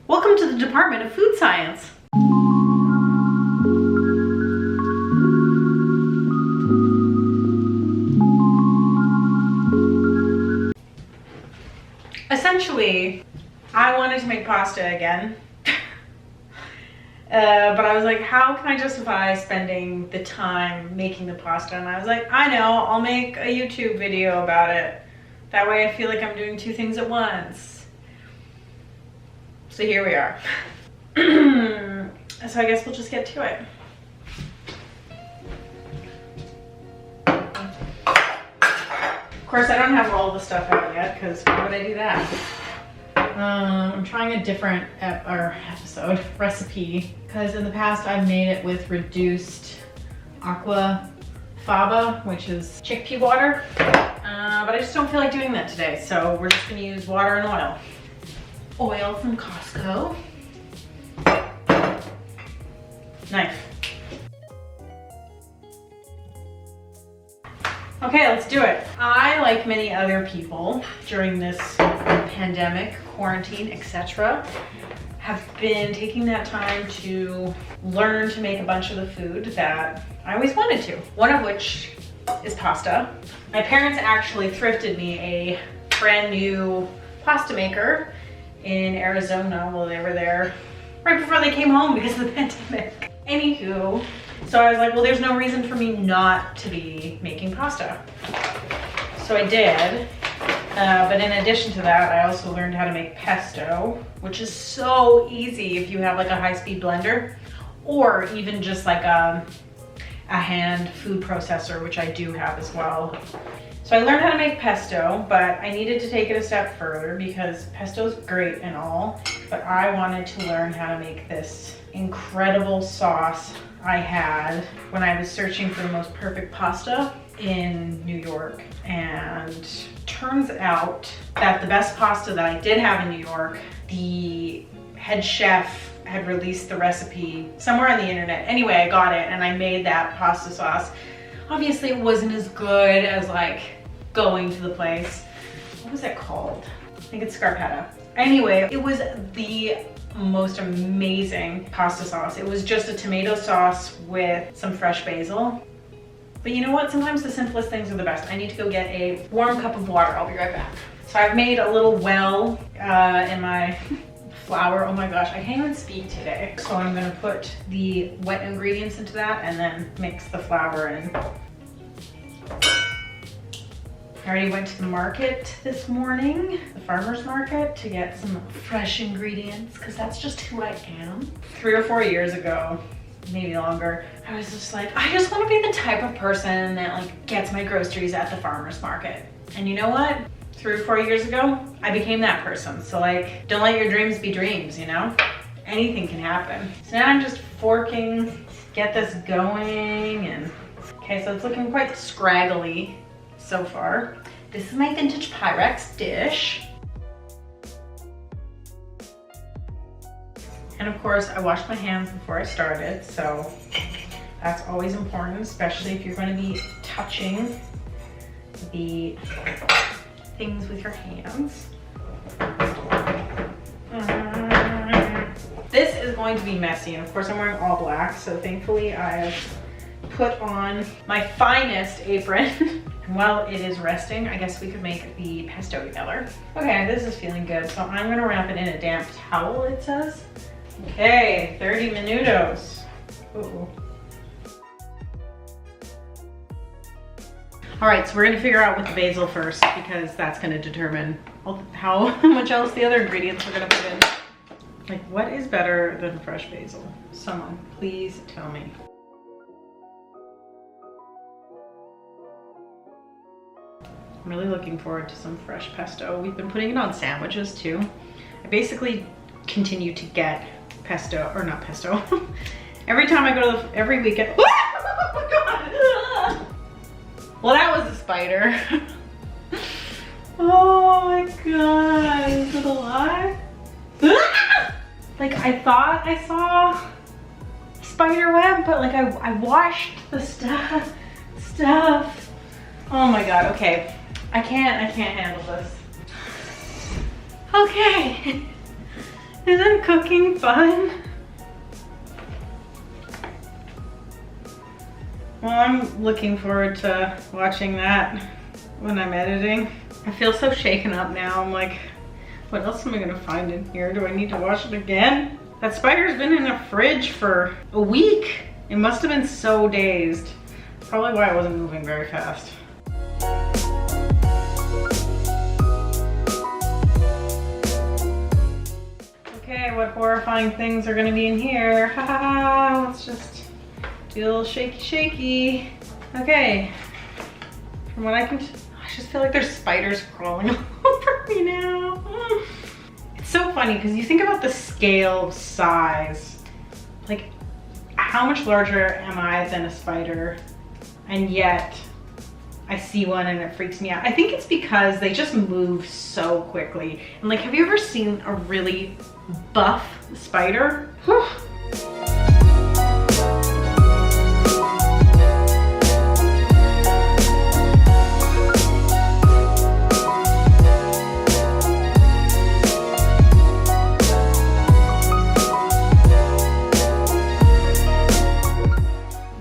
Welcome to the Department of Food Science. Essentially, I wanted to make pasta again. But I was like, how can I justify spending the time making the pasta? And I was like, I know, I'll make a YouTube video about it. That way I feel like I'm doing two things at once. So here we are. So I guess we'll just get to it. Of course, I don't have all the stuff out yet, because why would I do that? I'm trying a different recipe, because in the past I've made it with reduced aqua faba, which is chickpea water, but I just don't feel like doing that today, so we're just going to use water and oil. Oil from Costco. Knife. Okay, let's do it. I, like many other people during this pandemic, quarantine, etc., have been taking that time to learn to make a bunch of the food that I always wanted to. One of which is pasta. My parents actually thrifted me a brand new pasta maker in Arizona while they were there, right before they came home because of the pandemic. Anywho, so I was like, well, there's no reason for me not to be making pasta. So I did, but in addition to that, I also learned how to make pesto, which is so easy if you have like a high-speed blender, or even just like a hand food processor, which I do have as well. So I learned how to make pesto, but I needed to take it a step further because pesto's great and all, but I wanted to learn how to make this incredible sauce I had when I was searching for the most perfect pasta in New York. And turns out that the best pasta that I did have in New York, the head chef had released the recipe somewhere on the internet. Anyway, I got it and I made that pasta sauce. Obviously it wasn't as good as like going to the place. What was it called? I think it's Scarpetta. Anyway, it was the most amazing pasta sauce. It was just a tomato sauce with some fresh basil. But you know what? Sometimes the simplest things are the best. I need to go get a warm cup of water. I'll be right back. So I've made a little well in my flour. Oh my gosh, I can't even speak today. So I'm gonna put the wet ingredients into that and then mix the flour in. I already went to the market this morning, the farmer's market, to get some fresh ingredients, because that's just who I am. 3 or 4 years ago, maybe longer, I was just like, I just want to be the type of person that like gets my groceries at the farmer's market. And you know what? 3 or 4 years ago, I became that person. So like, don't let your dreams be dreams, you know? Anything can happen. So now I'm just forking to get this going, and okay, so it's looking quite scraggly so far. This is my vintage Pyrex dish. And of course, I washed my hands before I started, so that's always important, especially if you're going to be touching the things with your hands. This is going to be messy, and of course I'm wearing all black, so thankfully I've put on my finest apron. And while it is resting, I guess we could make the pesto together. Okay, this is feeling good, so I'm gonna wrap it in a damp towel, it says. Okay, 30 minutos. Uh-oh. All right, so we're gonna figure out with the basil first, because that's gonna determine how much else the other ingredients we're gonna put in. Like, what is better than fresh basil? Someone, please tell me. I'm really looking forward to some fresh pesto. We've been putting it on sandwiches too. I basically continue to get pesto, or not pesto. Every time I go to every weekend. Oh my God. Well, that was a spider. Oh my God, is it alive? Like, I thought I saw spider web, but like I washed the stuff. Oh my God, okay. I can't handle this. Okay. Isn't cooking fun? Well, I'm looking forward to watching that when I'm editing. I feel so shaken up now. I'm like, what else am I gonna find in here? Do I need to wash it again? That spider's been in the fridge for a week. It must have been so dazed. Probably why I wasn't moving very fast. Okay, what horrifying things are gonna be in here? Ha ha ha, let's just do a little shaky shaky. Okay, from what I can, I just feel like there's spiders crawling all over me now. It's so funny because you think about the scale size, like how much larger am I than a spider, and yet I see one and it freaks me out. I think it's because they just move so quickly. And like, have you ever seen a really buff spider?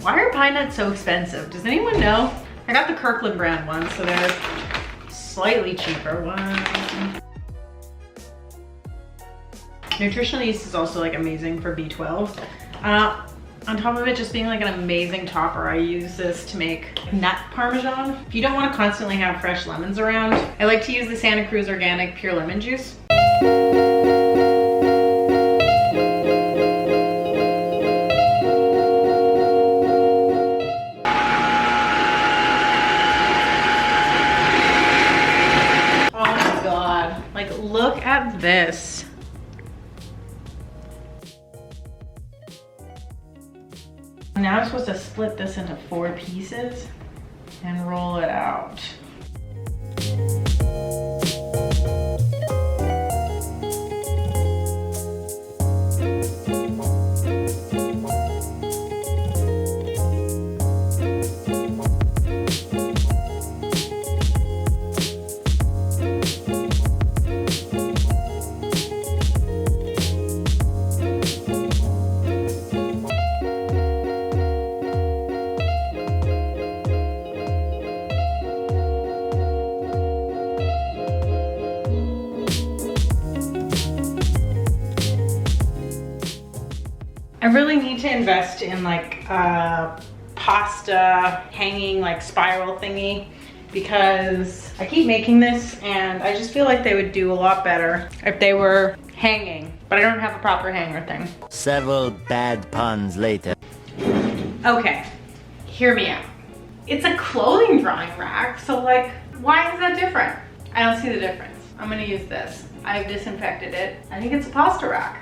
Why are pine nuts so expensive? Does anyone know? I got the Kirkland brand one, so they're slightly cheaper. Nutritional yeast is also like amazing for B12. On top of it just being like an amazing topper, I use this to make nut parmesan. If you don't want to constantly have fresh lemons around, I like to use the Santa Cruz Organic Pure Lemon Juice. Look at this. Now I'm supposed to split this into 4 pieces and roll it out. I really need to invest in like a pasta hanging like spiral thingy, because I keep making this and I just feel like they would do a lot better if they were hanging, but I don't have a proper hanger thing. Several bad puns later. Okay, hear me out. It's a clothing drying rack, so like, why is that different? I don't see the difference. I'm gonna use this. I've disinfected it. I think it's a pasta rack.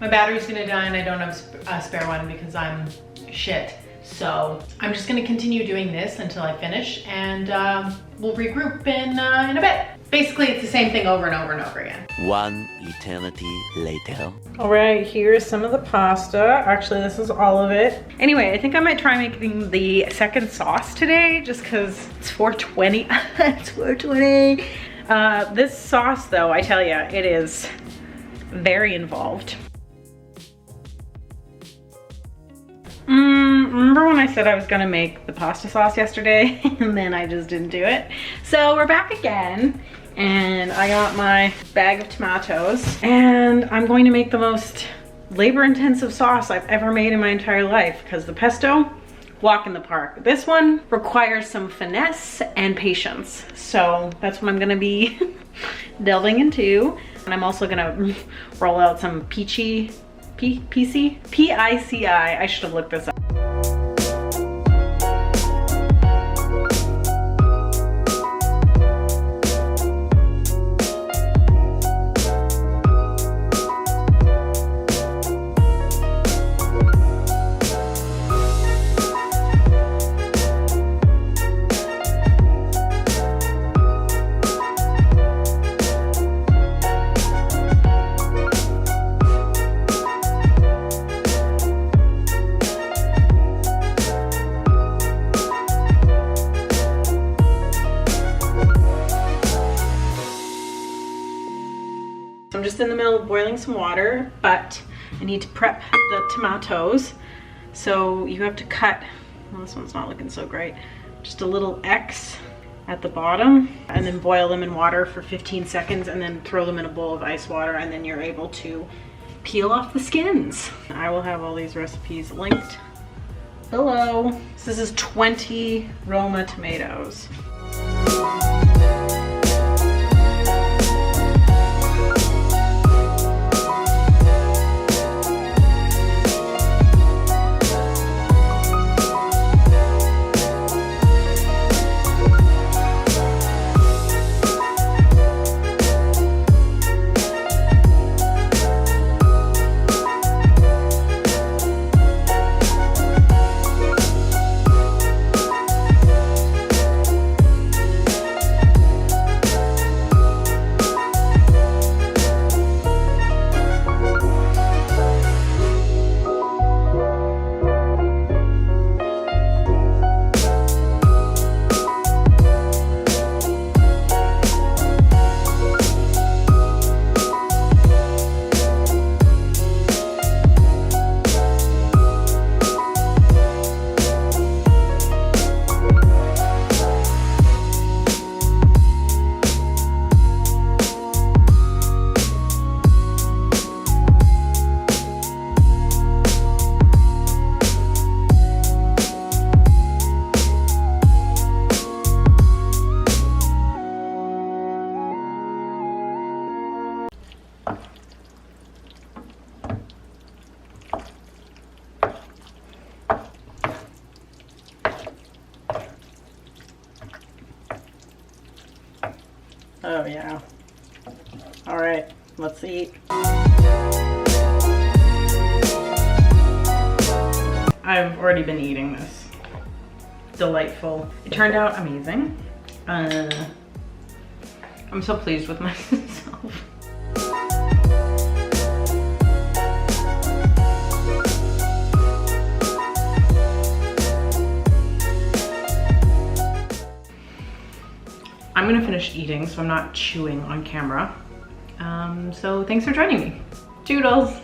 My battery's gonna die and I don't have a spare one because I'm shit. So I'm just gonna continue doing this until I finish, and we'll regroup in a bit. Basically, it's the same thing over and over and over again. One eternity later. All right, here's some of the pasta. Actually, this is all of it. Anyway, I think I might try making the second sauce today just because it's 420. It's 420. This sauce though, I tell you, it is very involved. Remember when I said I was gonna make the pasta sauce yesterday and then I just didn't do it? So we're back again, and I got my bag of tomatoes, and I'm going to make the most labor-intensive sauce I've ever made in my entire life, because the pesto, walk in the park. This one requires some finesse and patience. So that's what I'm gonna be delving into. And I'm also gonna roll out some PICI. I should have looked this up. just in the middle of boiling some water, but I need to prep the tomatoes. So you have to cut, well, this one's not looking so great, just a little X at the bottom, and then boil them in water for 15 seconds and then throw them in a bowl of ice water, and then you're able to peel off the skins. I will have all these recipes linked below. So this is 20 Roma tomatoes. Oh yeah. All right, let's eat. I've already been eating this. Delightful. It turned out amazing. I'm so pleased with myself. I'm gonna finish eating so I'm not chewing on camera. So thanks for joining me. Toodles!